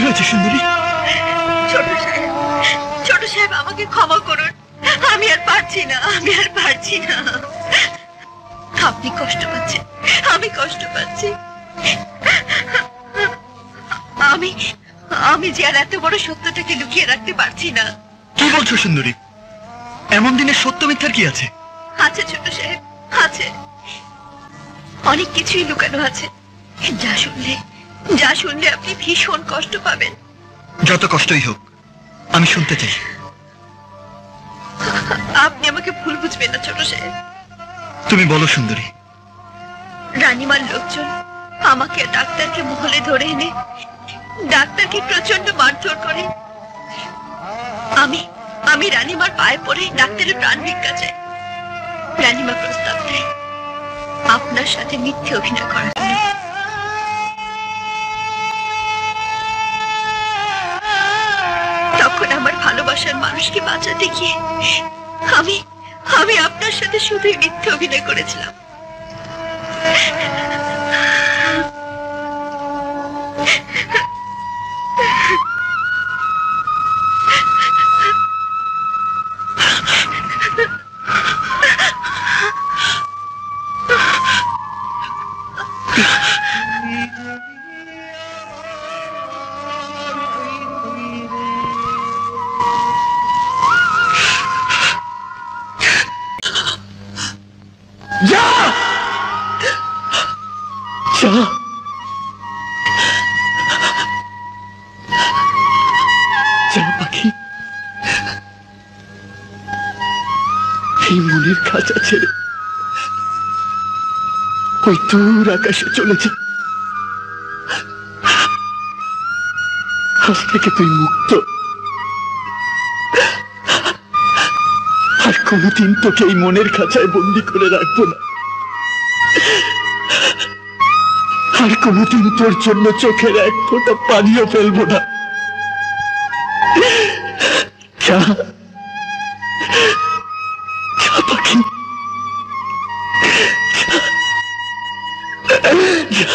হয়েছে সুন্দরী? ছোট সাহেব, ছোট সাহেব আমাকে ক্ষমা করুন, আমি আর পারছি না, আমি আর পারছি না। আপনি কষ্ট পাচ্ছেন, আমি কষ্ট পাচ্ছি। আমি আমি যে আর এত বড় সত্যটাকে লুকিয়ে রাখতে পারছি না। কি বলছো সুন্দরী? এমন দিনে সত্য মিথ্যার কি আছে? আছে ছোট সাহেব, আছে, অনেক কিছুই লুকানো আছে, যা শুনলে আপনি ভীষণ কষ্ট পাবেন। যত কষ্টই হোক আমি শুনতে চাই। আপনি আমাকে ভুল বুঝবেন না ছোট সাহেব। তুমি বলো সুন্দরী। রানীমার লোকজন আমাকে ডাক্তারকে মহলে ধরে এনে ডাক্তারকে প্রচন্ড মারধর করে। আমি রানীমার পায়ে পড়ে ডাক্তারের প্রাণ ভিক্ষা চাই। রানীমা প্রস্তাব দেয় আপনার সাথে মিথ্যে অভিনয় করার জন্য। তখন আমার ভালোবাসার মানুষকে বাঁচাতে গিয়ে আমি আপনার সাথে শুধুই মিথ্যে অভিনয় করেছিলাম। যা যা যা পাখি, এই মনের খাঁচা ছেড়ে ওই দূর আকাশে চলে যা। আজ থেকে তুই মুক্ত, আর কোনোদিন তোকে এই মনের খাঁচায় বন্দি করে রাখবো না, আর কোনোদিন তোর জন্য চোখের এক ফোঁটা পানিও ফেলবো না। যা যা পাখি, যা।